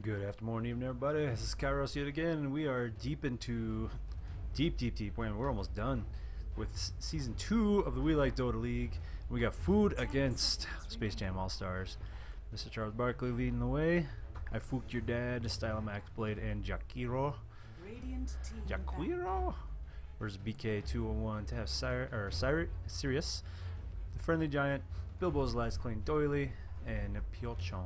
Good afternoon, evening, everybody. This is Kairos yet again, and we are deep into deep. We're almost done with season 2 of the We Like Dota League. We got food against Space Jam All Stars. Mr. Charles Barkley leading the way. I fooked your dad, Style Max Blade, and Jakiro. Jakiro. Where's BK201 to have Sirius, the Friendly Giant, Bilbo's Last Clean Doily, and Pyochon.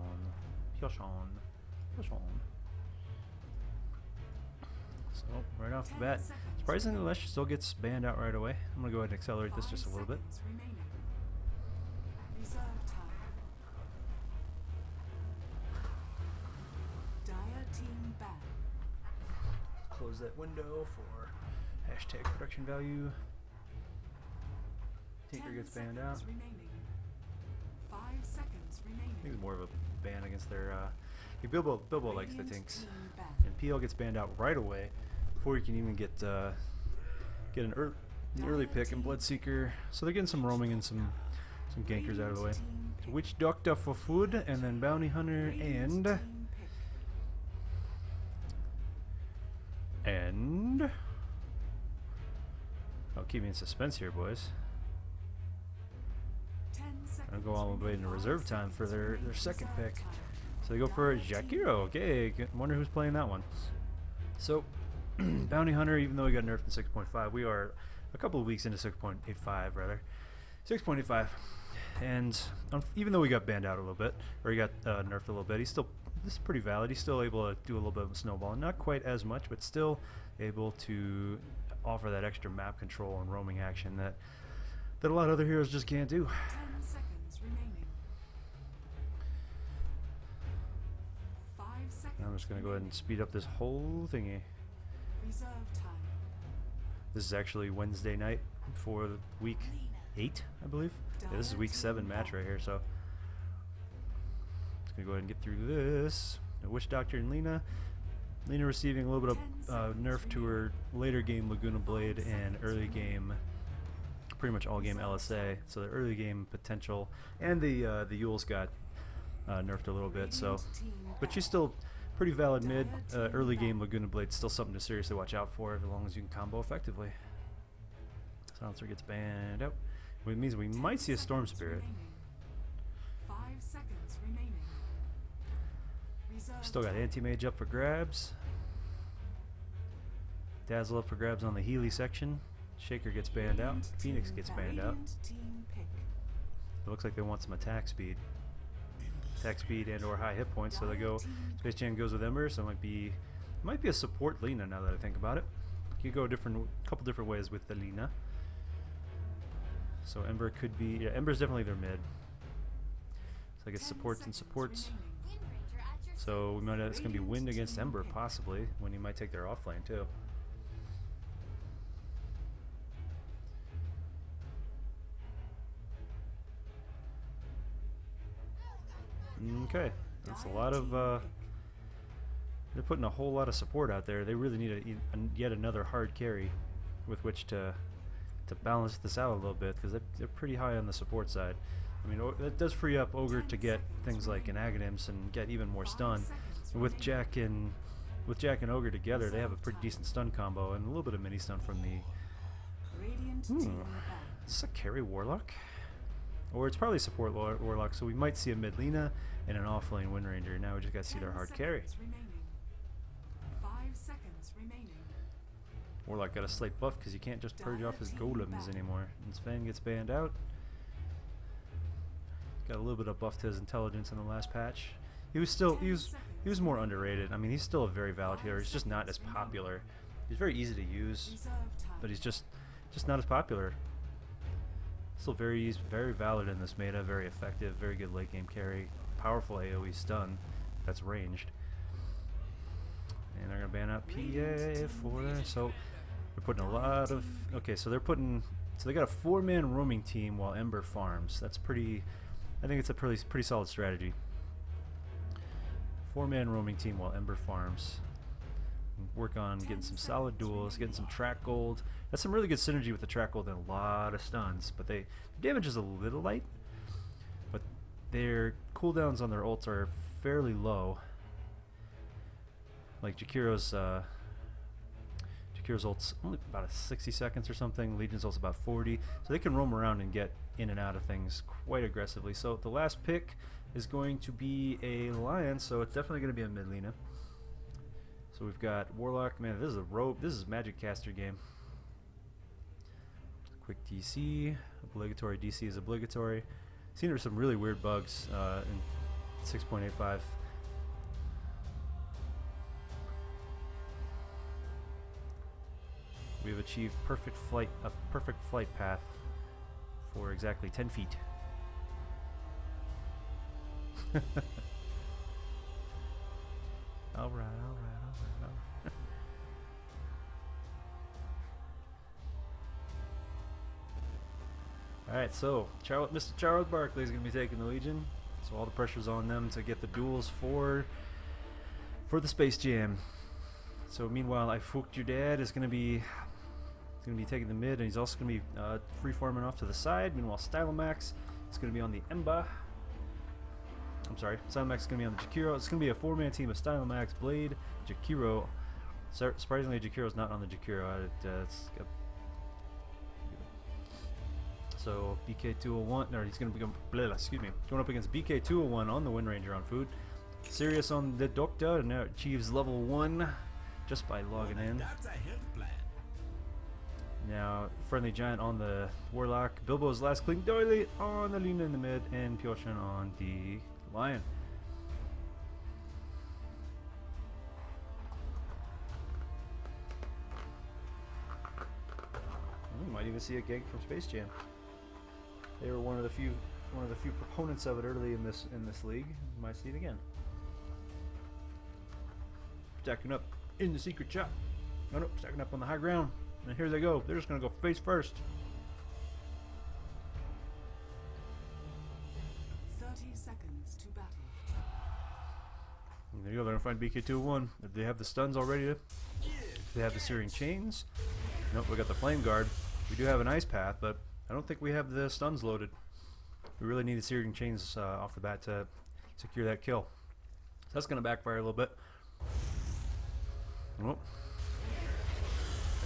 So right off the bat, surprisingly Lesh still gets banned out right away. I'm gonna go ahead and accelerate this just a little bit. Close that window for hashtag production value. Tinker gets banned out. I think it's more of a ban against their Bilbo likes the Tinks, and PL gets banned out right away before you can even get the early pick and Bloodseeker. So they're getting some roaming and some gankers out of the way. Witch Doctor for food, and then Bounty Hunter and I'll keep me in suspense here, boys. I'll go all the way into reserve time for their second pick. So they go for Jakiro. Okay, wonder who's playing that one. So, Bounty Hunter, even though he got nerfed in 6.5, we are a couple of weeks into 6.85 rather. 6.85. And even though he got banned out a little bit, or he got nerfed a little bit, this is pretty valid. He's still able to do a little bit of snowballing. Not quite as much, but still able to offer that extra map control and roaming action that a lot of other heroes just can't do. I'm just going to go ahead and speed up this whole thingy. This is actually Wednesday night for week 8, I believe. Yeah, this is week 7 match right here, so just going to go ahead and get through this. Witch Doctor and Lina. Lina receiving a little bit of nerf to her later game Laguna Blade and early game, pretty much all game LSA. So the early game potential, and the Yules got nerfed a little bit. So, but she's still pretty valid mid. Early game Laguna Blade still something to seriously watch out for as long as you can combo effectively. Silencer gets banned out, which means we might see a Storm Spirit. Still got Anti-Mage up for grabs. Dazzle up for grabs on the Healy section. Shaker gets banned out. Phoenix gets banned out. It looks like they want some attack speed. Attack speed and or high hit points, so they go. Space Jam goes with Ember, so it might be a support Lina now that I think about it. You could go a couple different ways with the Lina. So Ember could be, yeah, Ember's definitely their mid. So I guess supports and supports. So we might it's gonna be Wind against Ember possibly, when you might take their off lane too. Okay, that's a lot of, they're putting a whole lot of support out there. They really need yet another hard carry with which to balance this out a little bit, because they're pretty high on the support side. I mean, that does free up Ogre to get things like an Aghanims and get even more stun. And with Jack and Ogre together, they have a pretty decent stun combo and a little bit of mini stun from the. Is this a carry Warlock? Or it's probably support Warlock, so we might see a mid Lina and an off-lane Wind Ranger. Now we just got to see their hard carry. Warlock got a slight buff because you can't just purge off his golems anymore. And Sven gets banned out. Got a little bit of buff to his intelligence in the last patch. He was more underrated. I mean, he's still a very valid hero. He's just not as popular. He's very easy to use, but he's just not as popular. Still very valid in this meta, very effective, very good late game carry, powerful AoE stun that's ranged. And they're gonna ban out PA for that. So they're putting a lot of so they got a 4-man roaming team while Ember farms. That's pretty. I think it's a pretty solid strategy. 4-man roaming team while Ember farms. Work on getting some solid duels, getting some track gold. That's some really good synergy with the track gold and a lot of stuns, but their damage is a little light, but their cooldowns on their ults are fairly low. Like Jakiro's ult's only about a 60 seconds or something. Legion's ult's about 40, so they can roam around and get in and out of things quite aggressively. So the last pick is going to be a Lion, so it's definitely going to be a mid Lina. So we've got Warlock. Man, this is a rope. This is a Magic Caster game. Quick DC, obligatory DC is obligatory. Seen there's some really weird bugs in 6.85. We have achieved a perfect flight path for exactly 10 feet. Alright. Alright, so Mr. Charles Barkley is going to be taking the Legion. So all the pressure's on them to get the duels for the Space Jam. So meanwhile, I Fucked Your Dad is going to be taking the mid, and he's also going to be free farming off to the side. Meanwhile, Stylomax is going to be on the Emba. I'm sorry, Stylomax is going to be on the Jakiro. It's going to be a 4-man team of Stylomax, Blade, Jakiro. Surprisingly, Jakiro's not on the Jakiro. So BK201, or he's going to become, going up against BK201 on the Wind Ranger on food. Sirius on the Doctor, and now achieves level 1 just by logging in. Now, Friendly Giant on the Warlock, Bilbo's Last Clean Doily on the Lina in the mid, and Pyoshan on the Lion. We might even see a gank from Space Jam. They were one of the few proponents of it early in this league. We might see it again. Stacking up in the secret shop. No, stacking up on the high ground. And here they go. They're just gonna go face first. 30 seconds to battle. And there you go. They're gonna find BK201. If they have the stuns already, they have the Searing Chains. Nope, we got the Flame Guard. We do have an Ice Path, but I don't think we have the stuns loaded. We really need the Searing Chains off the bat to secure that kill. So that's gonna backfire a little bit. Oh.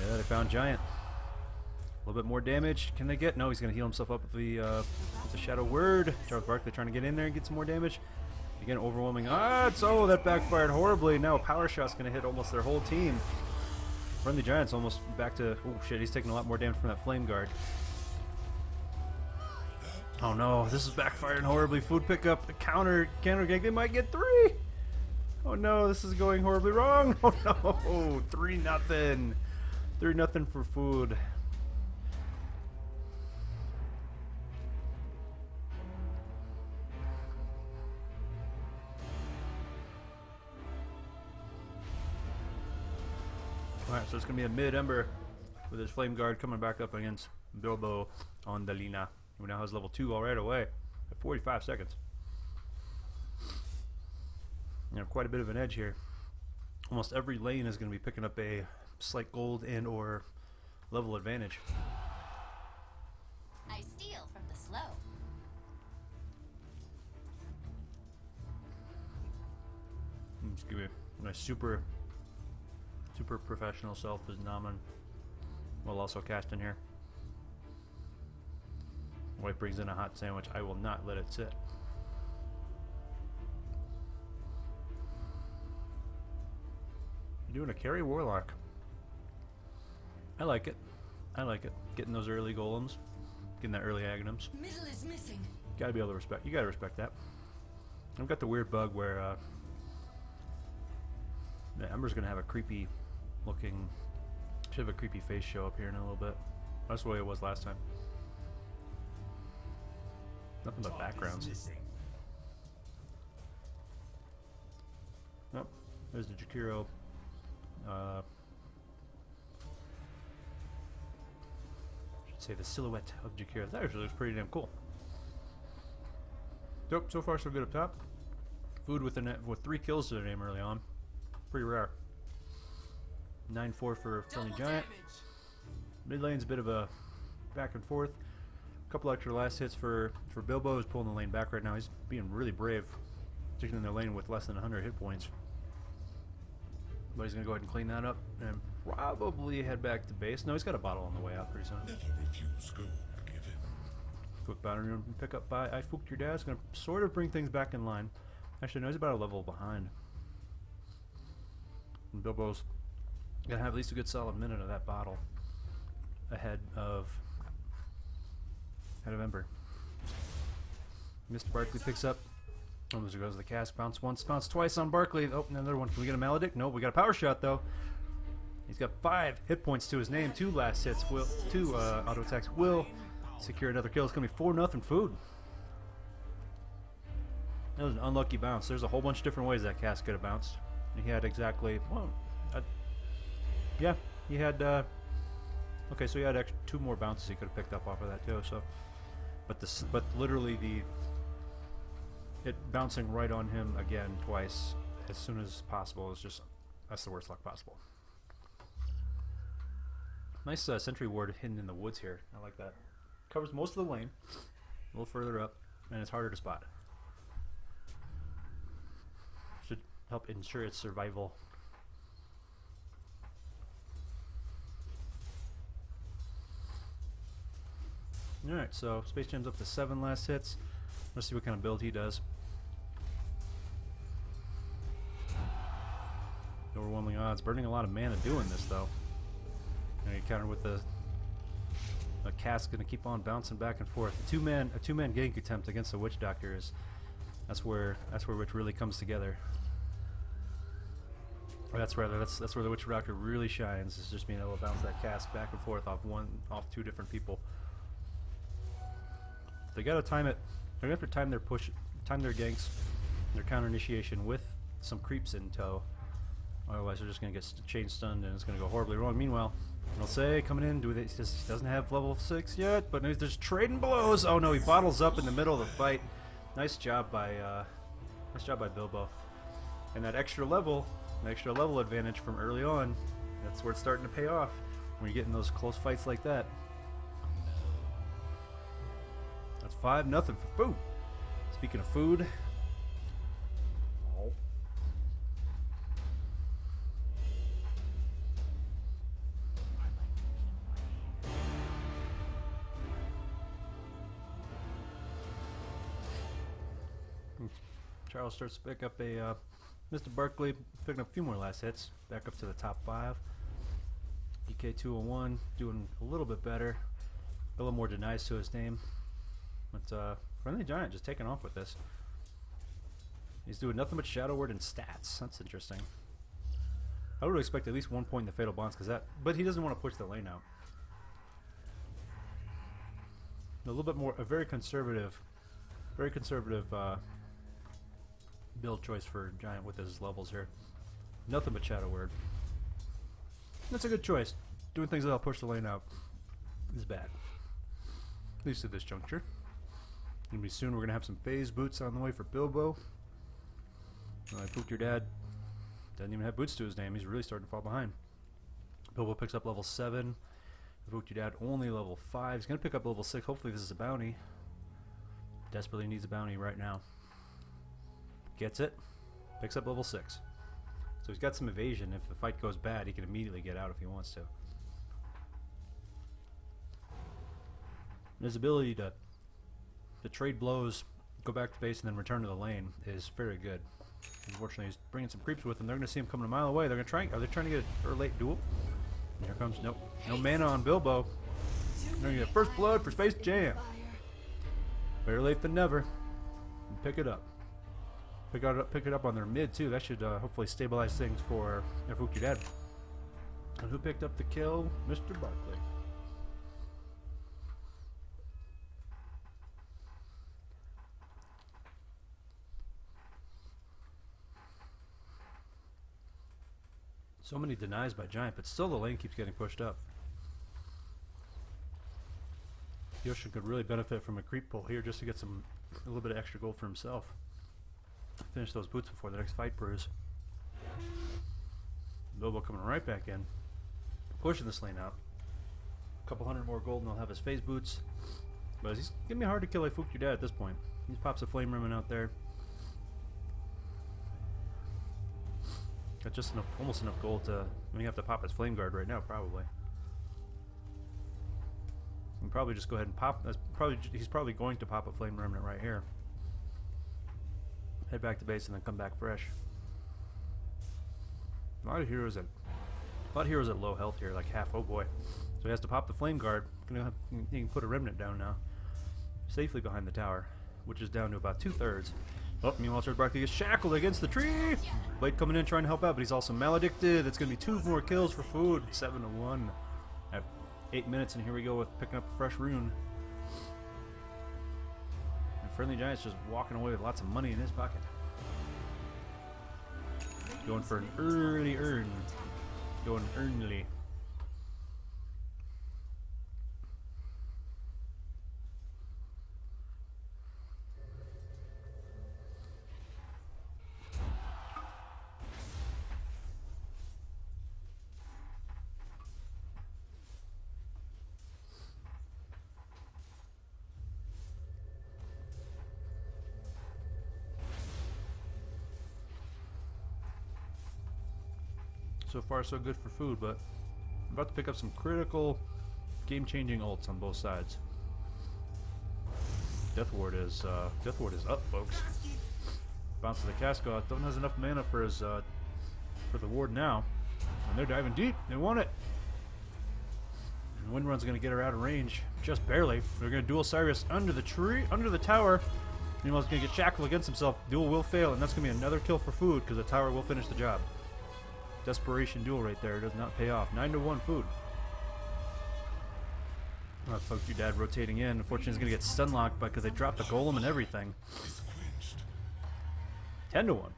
Yeah, they found Giant. A little bit more damage. Can they get? No, he's going to heal himself up with the Shadow Word. Charles Barkley trying to get in there and get some more damage. Again, overwhelming. That backfired horribly. Now a power shot's going to hit almost their whole team. Friendly Giant's almost back to... Oh, shit, he's taking a lot more damage from that Flame Guard. Oh, no. This is backfiring horribly. Food pickup. Counter gank. They might get 3. Oh, no. This is going horribly wrong. Oh, no. 3-0. 3-0 for food. Alright, so it's going to be a mid-Ember with his Flame Guard coming back up against Bilbo on the Lina, who now has level 2 all right away at 45 seconds. You have quite a bit of an edge here. Almost every lane is going to be picking up a slight gold and or level advantage. I steal from the slow. Just give me my super professional self is Naman. We'll also cast in here. White brings in a hot sandwich. I will not let it sit. You're doing a carry Warlock. I like it. Getting those early golems, getting that early Aghanims. Middle is missing. Gotta be able to respect. You gotta respect that. I've got the weird bug where the Ember's gonna have a creepy looking. Should have a creepy face show up here in a little bit. That's the way it was last time. Nothing but backgrounds. Nope. There's the Jakiro. Say the silhouette of Jakiro. That actually looks pretty damn cool. Nope, so far so good up top. Food with 3 kills to their name early on. Pretty rare. 9-4 for Friendly Giant. Mid lane's a bit of a back and forth. A couple extra last hits for Bilbo, who's pulling the lane back right now. He's being really brave, sticking in the lane with less than 100 hit points. But he's gonna go ahead and clean that up and probably head back to base. No, he's got a bottle on the way out pretty soon. Never refuse gold given. Quick boundary room pick up by I Fooked Your Dad's gonna sort of bring things back in line. Actually, no, he's about a level behind. And Bilbo's gonna have at least a good solid minute of that bottle ahead of Ember. Mr. Barkley picks up. Almost goes to the cast. Bounce once, bounce twice on Barkley. Oh, another one. Can we get a Maledict? No, we got a power shot though. He's got 5 hit points to his name. 2 last hits. Will 2 auto attacks will secure another kill. It's gonna be 4-0 food. That was an unlucky bounce. There's a whole bunch of different ways that cast could have bounced. And he had exactly yeah. He had okay, so he had 2 more bounces he could have picked up off of that too. So, but literally it bouncing right on him again twice as soon as possible is just, that's the worst luck possible. Nice sentry ward hidden in the woods here. I like that. Covers most of the lane, a little further up, and it's harder to spot. Should help ensure its survival. Alright, so Space Jam's up to 7 last hits. Let's see what kind of build he does. Overwhelming odds. Burning a lot of mana doing this though. And you counter with a cast gonna keep on bouncing back and forth. A two-man gank attempt against the Witch Doctor is that's where Witch really comes together. Or that's where the Witch Doctor really shines, is just being able to bounce that cast back and forth off 2 different people. They gotta time it. They're gonna have to time their ganks, their counter initiation with some creeps in tow. Otherwise, they're just gonna get chain stunned and it's gonna go horribly wrong. Meanwhile, I'll say coming in, he doesn't have level 6 yet, but he's just trading blows. Oh no, he bottles up in the middle of the fight. Nice job by Bilbo. And that extra level advantage from early on, that's where it's starting to pay off when you're getting those close fights like that. That's 5-0 for food. Speaking of food, Charles starts to pick up a Mr. Barkley, picking up a few more last hits, back up to the top 5. EK 201 doing a little bit better, a little more denies to his name. But Friendly Giant just taking off with this. He's doing nothing but Shadow Word and stats. That's interesting. I would expect at least 1 point in the Fatal Bonds, but he doesn't want to push the lane out. A little bit more, a very conservative build choice for Giant with his levels here. Nothing but Shadow Word. That's a good choice. Doing things that'll push the lane out is bad. At least at this juncture. Gonna be soon. We're gonna have some phase boots on the way for Bilbo. I Fooked Your Dad. Doesn't even have boots to his name. He's really starting to fall behind. Bilbo picks up level 7. Fooked Your Dad only level 5. He's gonna pick up level 6. Hopefully this is a bounty. Desperately needs a bounty right now. Gets it. Picks up level 6. So he's got some evasion. If the fight goes bad, he can immediately get out if he wants to. His ability to trade blows, go back to base, and then return to the lane is very good. Unfortunately, he's bringing some creeps with him. They're going to see him coming a mile away. They're going to try. Are they trying to get a late duel? And here comes no mana on Bilbo. They're going to get first blood for Space Jam. Better late than never. And pick it up. Pick it up on their mid too. That should hopefully stabilize things for Fooked Your Dad. And who picked up the kill? Mr. Barkley. So many denies by Giant, but still the lane keeps getting pushed up. Yoshi could really benefit from a creep pull here just to get a little bit of extra gold for himself. Finish those boots before the next fight brews. Bilbo coming right back in, pushing this lane out. A couple hundred more gold and he'll have his phase boots. But he's gonna be hard to kill like Fooked Your Dad at this point. He pops a flame ribbon out there. Got just enough, almost enough gold to. I mean, you have to pop his flame guard right now, probably. And probably just go ahead and pop. He's probably going to pop a flame remnant right here. Head back to base and then come back fresh. A lot of heroes at low health here, like half. Oh boy! So he has to pop the flame guard. He can put a remnant down now, safely behind the tower, which is down to about 2/3. Oh, meanwhile, Charles Barkley gets shackled against the tree. Blade coming in trying to help out, but he's also maledicted. It's going to be 2 more kills for food. 7-1 at 8 minutes, and here we go with picking up a fresh rune. And Friendly Giant's just walking away with lots of money in his pocket. Going for an early earn. Going earnly. So far, so good for food, but I'm about to pick up some critical, game-changing ults on both sides. Death Ward is up, folks. Bounces the Casco out. Don't has enough mana for his for the ward now, and they're diving deep. They want it. And Windrun's gonna get her out of range, just barely. They're gonna duel Cyrus under the tree, under the tower. Meanwhile, he's gonna get shackled against himself. Duel will fail, and that's gonna be another kill for food because the tower will finish the job. Desperation duel right there does not pay off. 9-1 food. Oh, fuck your dad rotating in. Unfortunately, he's gonna get stun locked because they dropped the golem and everything. 10-1.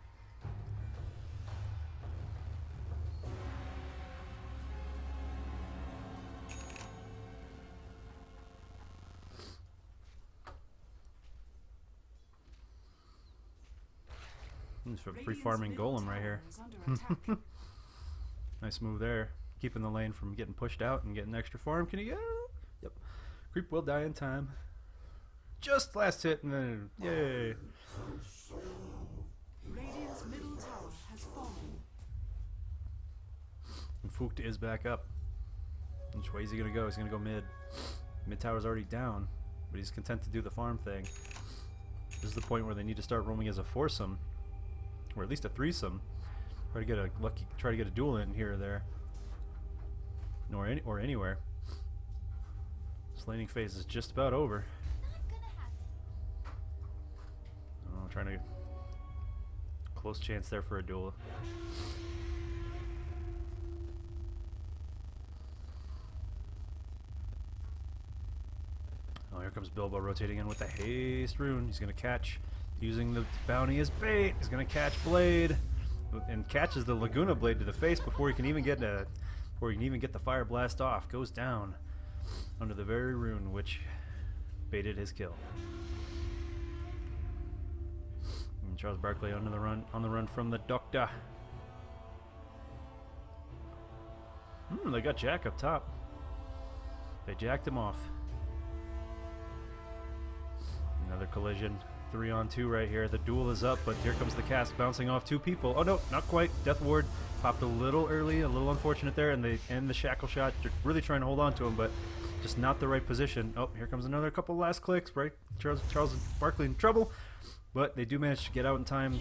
This is free farming golem right here. Nice move there. Keeping the lane from getting pushed out and getting extra farm. Can you get it? Yep. Creep will die in time. Just last hit and then yay. Radiant's middle tower has fallen. And Fucht is back up. Which way is he gonna go? He's gonna go mid. Mid tower's already down, but he's content to do the farm thing. This is the point where they need to start roaming as a foursome. Or at least a threesome. Try to get a duel in here or there. Or anywhere. This laning phase is just about over. Oh, trying to close chance there for a duel. Oh, here comes Bilbo rotating in with the haste rune. He's gonna catch, using the bounty as bait. He's gonna catch Blade, and catches the Laguna Blade to the face before he can even get the fire blast off. Goes down under the very rune which baited his kill. And Charles Barkley on the run from the Doctor. They got Jack up top. They jacked him off. Another collision. 3-on-2 right here. The duel is up, but here comes the cast bouncing off 2 people. Oh no, not quite. Death Ward popped a little early, a little unfortunate there, and they end the shackle shot. They're really trying to hold on to him, but just not the right position. Oh, here comes another couple last clicks, right? Charles Barkley in trouble, but they do manage to get out in time.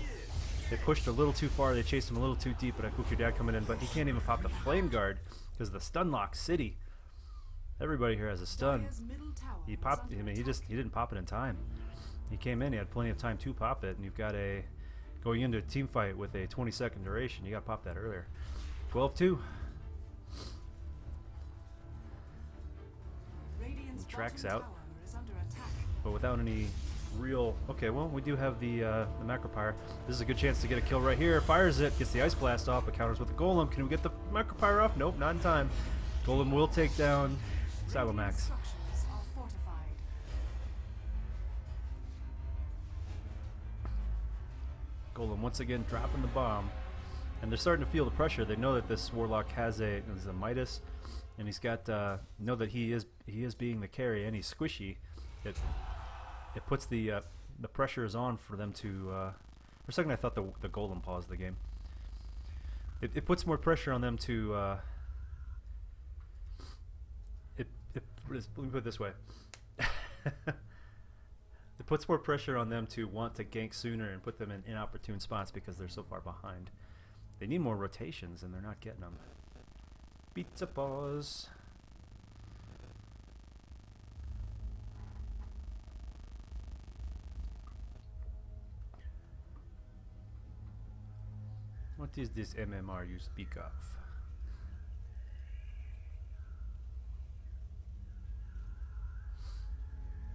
They pushed a little too far. They chased him a little too deep, but I cooked your dad coming in, but he can't even pop the flame guard because the stun lock city. Everybody here has a stun. He popped. I mean, he didn't pop it in time. He came in, he had plenty of time to pop it, and you've got going into a team fight with a 20-second duration, you got to pop that earlier. 12-2. Tracks out, but without any real. Okay, well, we do have the Macropyre. This is a good chance to get a kill right here. Fires it, gets the Ice Blast off, but counters with the Golem. Can we get the Macropyre off? Nope, not in time. Golem will take down Silomax. Golem once again dropping the bomb, and they're starting to feel the pressure. They know that this Warlock has a Midas, and he's got know that he is being the carry, and he's squishy. It puts the pressure is on for them to. For a second, I thought the Golem paused the game. it puts more pressure on them to. Let me put it this way. It puts more pressure on them to want to gank sooner and put them in inopportune spots because they're so far behind. They need more rotations and they're not getting them. Pizza pause. What is this MMR you speak of?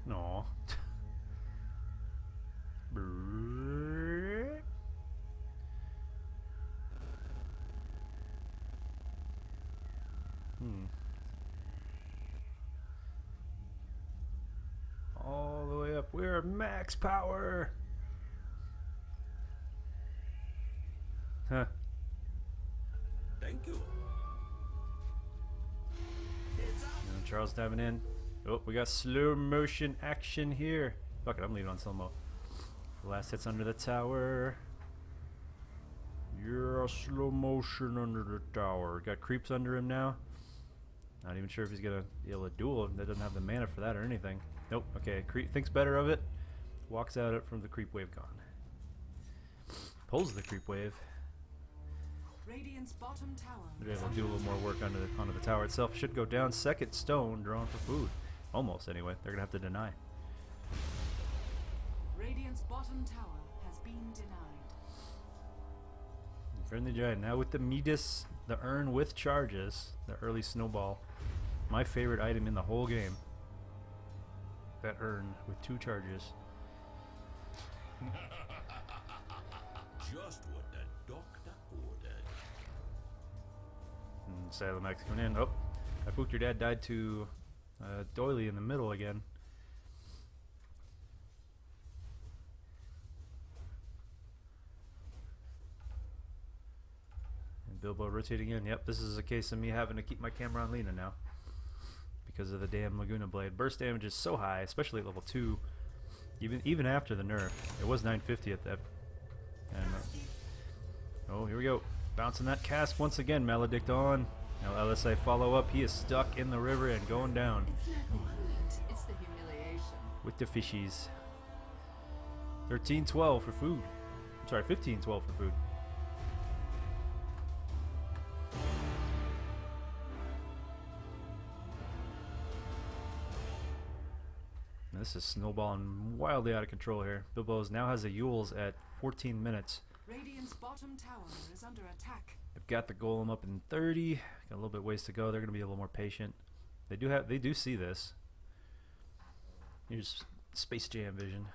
No. All the way up. We're at max power. Huh. Thank you. And Charles diving in. Oh, we got slow motion action here. Fuck it, I'm leaving on slow mo. Last hit's under the tower. Yeah, slow motion under the tower. Got creeps under him now. Not even sure if he's gonna be able to duel him. That doesn't have the mana for that or anything. Nope. Okay, creep thinks better of it. Walks out it from the creep wave gone. Pulls the creep wave. Radiant's bottom tower. They're able to do a little more work onto the tower itself. Should go down. Second stone drawn for food. Almost anyway. They're gonna have to deny. Radiant's bottom tower has been denied. Friendly giant now with the Midas, the urn with charges, the early snowball. My favorite item in the whole game. That urn with 2 charges. Just what the doctor ordered. And Salamax coming in. Oh, I pooped your dad died to Doily in the middle again. And Bilbo rotating in. Yep, this is a case of me having to keep my camera on Lena now. Because of the damn Laguna Blade. Burst damage is so high, especially at level 2. Even after the nerf. It was 950 at that. And, oh, here we go. Bouncing that cast once again. Maledict on. Now LSA follow up. He is stuck in the river and going down. It's not the heat, it's the humiliation. With the fishies. 13-12 for food. I'm sorry, 15-12 for food. This is snowballing wildly out of control here. Bilbo's now has a Yule's at 14 minutes. Radiant's bottom tower is under attack. They've got the golem up in 30. Got a little bit ways to go. They're going to be a little more patient. They do see this. Here's Space Jam vision.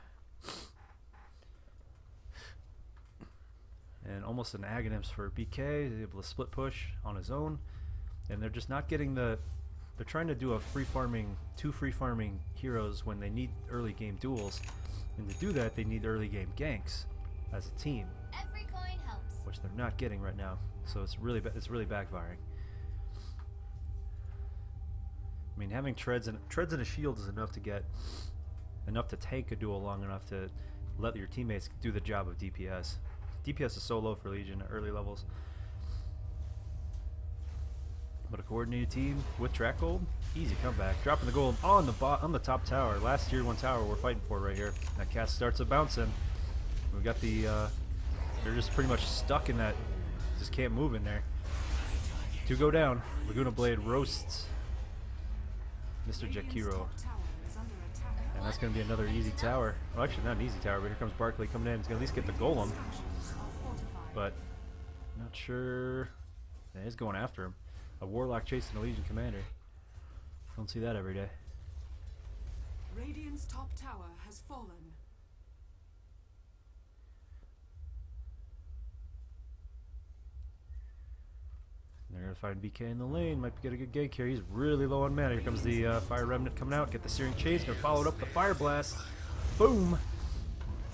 And almost an Aghanims for BK. He's able to split push on his own. And they're just not getting the... They're trying to do a two free farming heroes when they need early game duels. And to do that, they need early game ganks as a team. Every coin helps. Which they're not getting right now. So it's really backfiring. I mean, having treads and a shield is enough to tank a duel long enough to let your teammates do the job of DPS. DPS is so low for Legion at early levels. But a coordinated team with track gold, easy comeback. Dropping the gold on the top tower. Last tier 1 tower we're fighting for right here. That cast starts a bouncing. We got the they're just pretty much stuck in that. Just can't move in there. 2 go down. Laguna Blade roasts Mr. Radiant's Jakiro. top tower is under attack. And that's going to be another easy tower. Well, actually, not an easy tower, but here comes Barkley coming in. He's going to at least get the golem. But, not sure. Yeah, he's going after him. A Warlock chasing a Legion commander. Don't see that every day. Radiant's top tower has fallen. They're going to find BK in the lane. Might get a good gank here. He's really low on mana. Here comes the Fire Remnant coming out. Get the Searing Chase. Going to follow it up with the Fire Blast. Boom!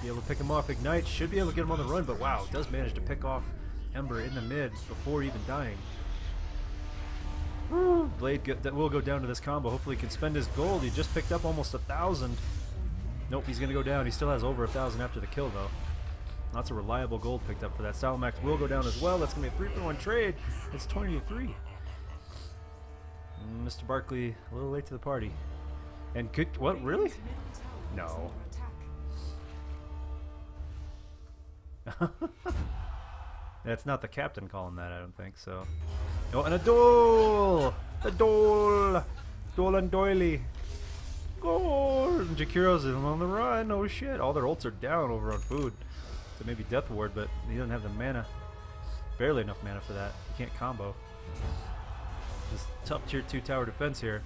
Be able to pick him off. Ignite. Should be able to get him on the run, but wow. Does manage to pick off Ember in the mid before even dying. Woo! Blade that will go down to this combo. Hopefully he can spend his gold. He just picked up almost 1,000. Nope, he's going to go down. He still has over 1,000 after the kill, though. Lots of reliable gold picked up for that. Salamax will go down as well. That's going to be a 3-for-1 trade. It's 20-3. Mr. Barkley, a little late to the party. And good, what, really? Radiant's middle tower is No. under attack. That's not the captain calling that, I don't think, so. Oh, and a duel! A duel! Dolan Doily. Goal! And Jakiro's on the run. Oh shit. All their ults are down over on food. So maybe Death Ward, but he doesn't have the mana. Barely enough mana for that. He can't combo. This tough tier 2 tower defense here.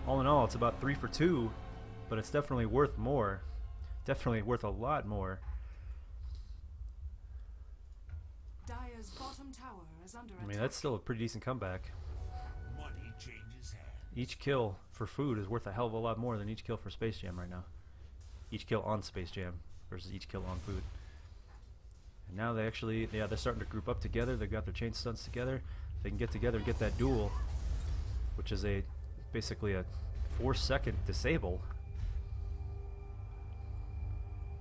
All in all, it's about 3 for 2, but it's definitely worth more. Definitely worth a lot more. Dire's bottom tower is under I mean, attack. that's still a pretty decent comeback. Money changes hands. Each kill for food is worth a hell of a lot more than each kill for Space Jam right now. Each kill on Space Jam versus each kill on food. And now they actually, yeah, they're starting to group up together. They've got their chain stunts together. They can get together and get that duel, which is a basically a 4-second disable.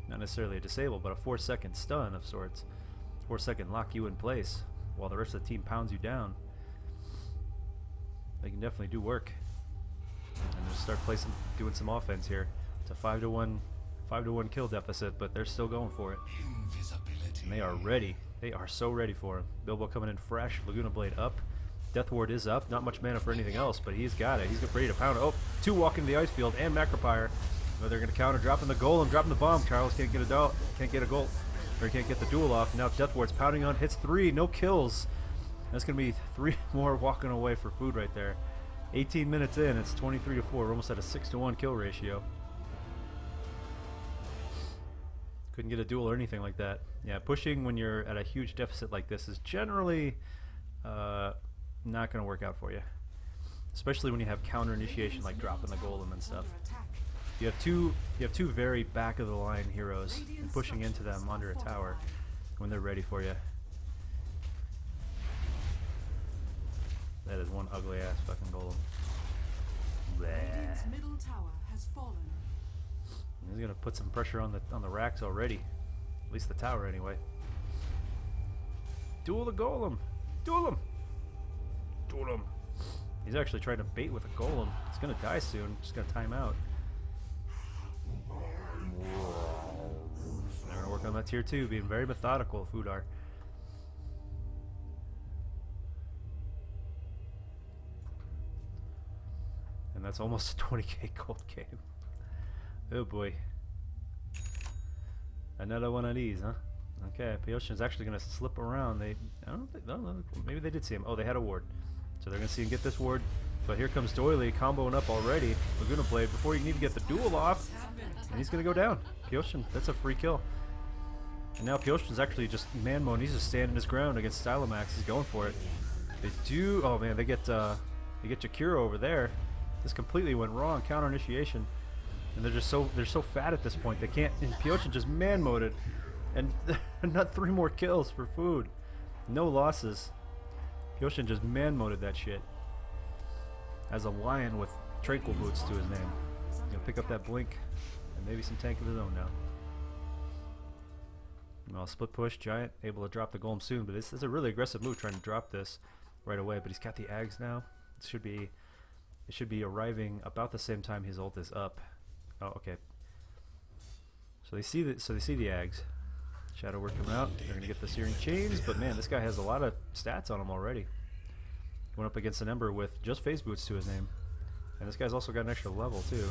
Not necessarily a disable, but a 4-second stun of sorts. 4-second lock you in place while the rest of the team pounds you down. They can definitely do work. And just start doing some offense here. It's a 5-to-1 kill deficit, but they're still going for it. And they are ready. They are so ready for him. Bilbo coming in fresh. Laguna Blade up. Death Ward is up. Not much mana for anything else, but he's got it. He's ready to pound it. Oh, 2 walking the ice field and Macropyre. But they're going to counter, dropping the golem, dropping the bomb. Charles can't get a goal, or he can't get the duel off. Now Death Ward's pounding on, hits 3, no kills. That's going to be 3 more walking away for food right there. 18 minutes in, it's 23-4. We're almost at a 6-to-1 kill ratio. Couldn't get a duel or anything like that. Yeah, pushing when you're at a huge deficit like this is generally not going to work out for you. Especially when you have counter initiation like dropping the golem and stuff. You have two very back of the line heroes and pushing into them under a tower when they're ready for you. That is one ugly ass fucking golem. Radiant's Bleh. middle tower has fallen. He's gonna put some pressure on the racks already. At least the tower anyway. Duel the golem! Duel him! Duel him! He's actually trying to bait with a golem. He's gonna die soon. Just gonna time out. They're gonna work on that tier 2, being very methodical. Food are. And that's almost a 20k gold game. Oh boy. Another one of these, huh? Okay, Pyoshin's actually going to slip around. I don't know, maybe they did see him. Oh, they had a ward. So they're going to see him get this ward. But here comes Doily comboing up already. Laguna Blade before he can even get the duel off. And he's going to go down. Pyoshin, that's a free kill. And now Pyoshin's actually just man-mode. He's just standing his ground against Stylomax. He's going for it. They do, oh man, they get Jakiro over there. This completely went wrong. Counter initiation. And they're so fat at this point. They can't, and Pyoshin just man-moded. And not 3 more kills for food. No losses. Pyoshin just man-moded that shit. As a lion with tranquil boots to his name. He's gonna pick up that blink and maybe some tank of his own now. Well, split push, Giant able to drop the golem soon, but this is a really aggressive move trying to drop this right away. But he's got the Ags now. It should be arriving about the same time his ult is up. Oh, okay. So they see the Ags. Shadow Word coming out. They're gonna get the Searing Chains, but man, this guy has a lot of stats on him already. Went up against an Ember with just phase boots to his name, and this guy's also got an extra level too.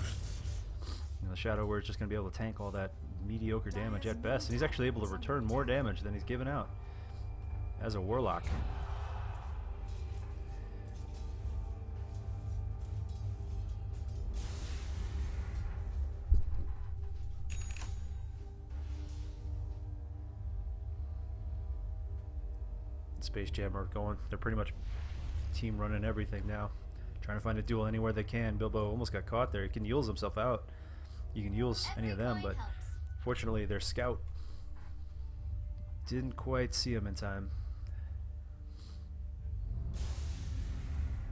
The Shadow Word's just gonna be able to tank all that mediocre damage at best, and he's actually able to return more damage than he's given out as a Warlock. Space Jam are going. They're pretty much team running everything now. Trying to find a duel anywhere they can. Bilbo almost got caught there. He can Yules himself out. You can Yules any of them, but fortunately their scout didn't quite see him in time.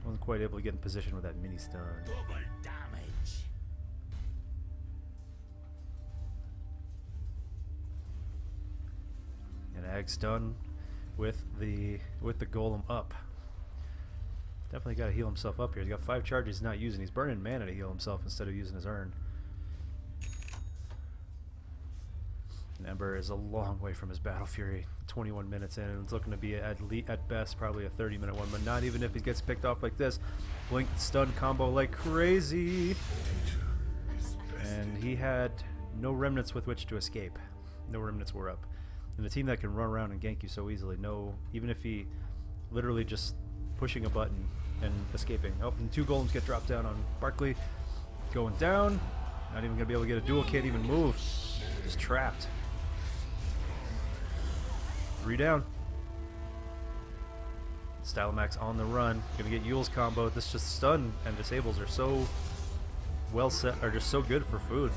Wasn't quite able to get in position with that mini stun. Double damage. Mag's done with the golem up. Definitely got to heal himself up here. He's got 5 charges he's not using. He's burning mana to heal himself instead of using his urn. And Ember is a long way from his Battle Fury. 21 minutes in, and it's looking to be at best probably a 30-minute one, but not even if he gets picked off like this. Blink stun combo like crazy. And he had no remnants with which to escape. No remnants were up. And the team that can run around and gank you so easily, no, even if he literally just pushing a button and escaping. Oh, and 2 golems get dropped down on Barkley. Going down. Not even going to be able to get a duel. Can't even move. Just trapped. 3 down. Stylomax on the run. Gonna get Yule's combo. This just stun and disables are so well set, are just so good for food.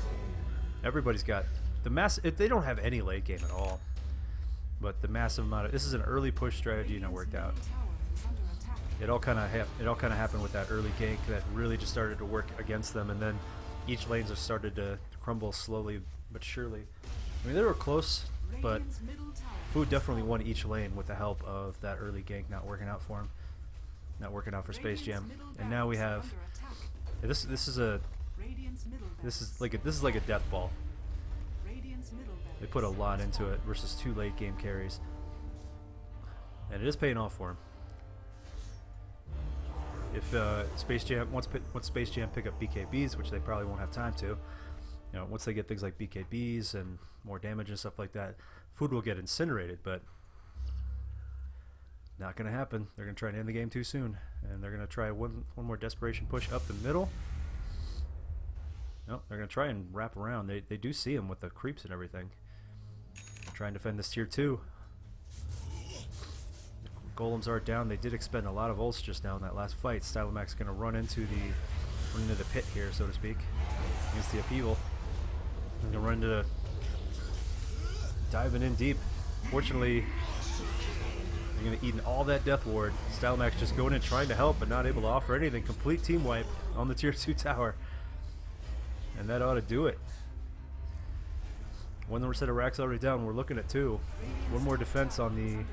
Everybody's got the mass. They don't have any late game at all. But the massive amount of this is an early push strategy and it worked out. It all kind of happened with that early gank that really just started to work against them, and then each lanes have started to crumble slowly but surely. I mean, they were close, but Food definitely won each lane with the help of that early gank not working out for him, not working out for Space Jam. And now we have this is like a Deathball. They put a lot into it versus 2 late game carries, and it is paying off for him. If Space Jam once Space Jam pick up BKBs, which they probably won't have time to, once they get things like BKBs and more damage and stuff like that, Food will get incinerated, but not going to happen. They're going to try and end the game too soon, and they're going to try one more desperation push up the middle. No, they're going to try and wrap around. They do see him with the creeps and everything. They're trying to defend this tier 2. Golems are down. They did expend a lot of ults just now in that last fight. Stylomax going to run into the pit here, so to speak, against the upheaval. He's going to run into the diving in deep. Fortunately, they're going to eat all that death ward. Stylomax just going in trying to help, but not able to offer anything. Complete team wipe on the tier 2 tower, and that ought to do it. One more set of racks already down. We're looking at 2. One more defense on the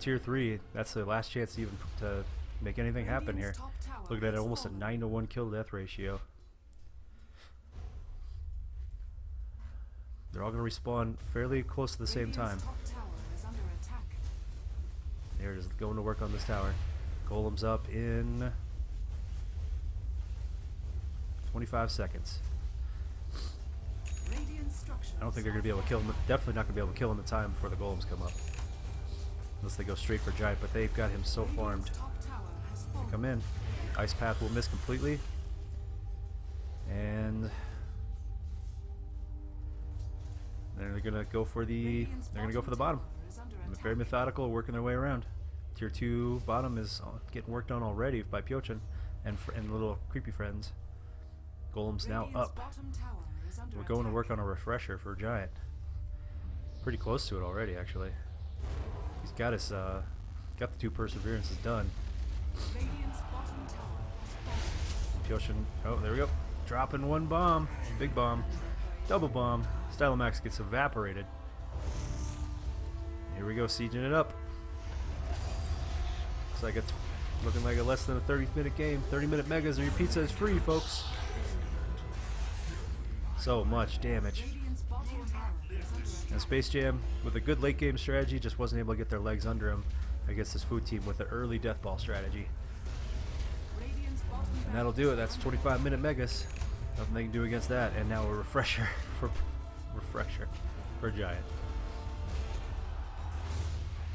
tier 3. That's the last chance even to make anything happen here. Looking at almost a 9-to-1 kill death ratio. They're all going to respawn fairly close to the same time. They're just going to work on this tower. Golem's up in 25 seconds. I don't think they're going to be able to kill him. Definitely not going to be able to kill him in time before the golems come up. Unless they go straight for Giant, but they've got him so farmed. They come in. Ice Path will miss completely. And they're gonna go for the bottom. Very methodical, working their way around. Tier 2 bottom is getting worked on already by Pyochan and little creepy friends. Golem's now up. We're going to work on a refresher for Giant. Pretty close to it already, actually. He's got his got the 2 perseverances done. Pyochan, oh, there we go. Dropping 1 bomb, big bomb, double bomb. Stylomax gets evaporated. Here we go, sieging it up. Looks like it's looking like a less than a 30-minute game. 30-minute megas or your pizza is free, folks. So much damage. And Space Jam, with a good late game strategy, just wasn't able to get their legs under him against this food team with an early Deathball strategy. And that'll do it. That's 25-minute megas. Nothing they can do against that. And now a refresher for Giant.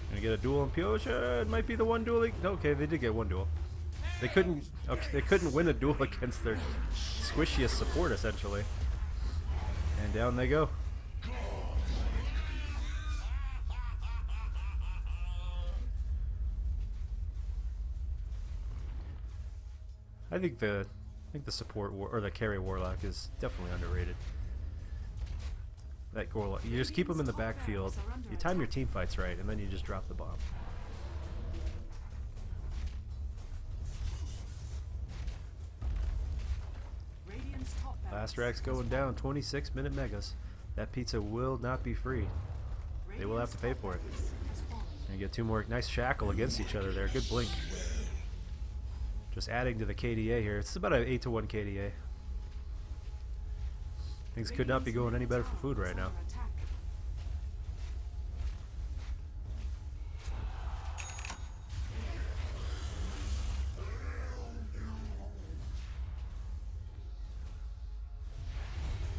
Gonna get a duel on Pyosha. It might be the one duel. Okay, they did get 1 duel. They couldn't win a duel against their squishiest support, essentially. And down they go. I think the support or the carry warlock is definitely underrated. That warlock, you just keep them in the backfield. You time your team fights right, and then you just drop the bomb. Last rack's going down. 26-minute megas. that pizza will not be free. They will have to pay for it. And you get two more nice shackle against each other there. Good blink. Just adding to the KDA here. It's about an 8-to-1 KDA. Things could not be going any better for food right now.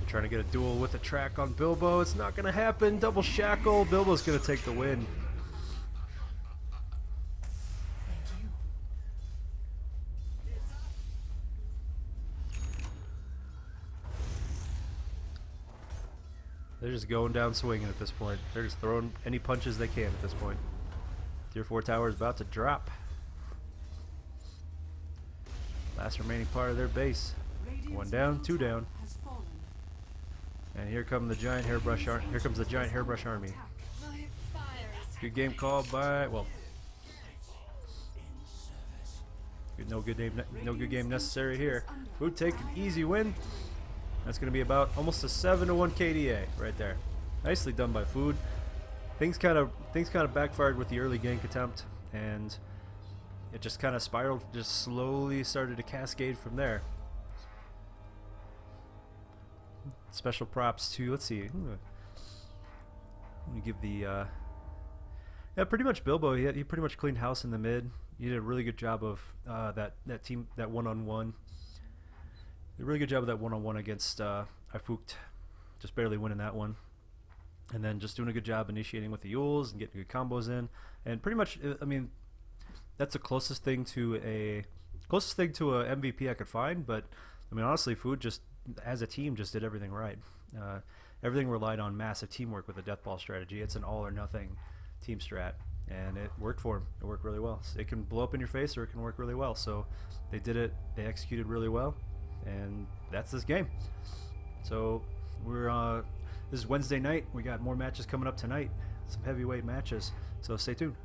Trying to get a duel with a track on Bilbo. It's not going to happen. Double shackle. Bilbo's going to take the win. They're just going down swinging at this point. They're just throwing any punches they can at this point. Tier 4 tower is about to drop. Last remaining part of their base. One down, two down. And here come the giant hairbrush here comes the giant hairbrush army. Good game called by, well, no good game necessary here. Food take an easy win. That's going to be about almost a 7-to-1 KDA right there. Nicely done by Food. Things kind of backfired with the early gank attempt, and it just kind of spiraled, just slowly started to cascade from there. Special props to, let's see, let me give the yeah, pretty much Bilbo. He pretty much cleaned house in the mid. He did a really good job of that team, that one-on-one. Did a really good job of that one-on-one against Ifukt, just barely winning that one, and then just doing a good job initiating with the Yules and getting good combos in. And pretty much, I mean, that's the closest thing to a MVP I could find. But I mean, honestly, Food just as a team just did everything right. Everything relied on massive teamwork with the Deathball strategy. It's an all or nothing team strat, and it worked for them. It worked really well. So it can blow up in your face, or it can work really well. So they did it. They executed really well, and that's this game. So we're this is Wednesday night. We got more matches coming up tonight. Some heavyweight matches. So stay tuned.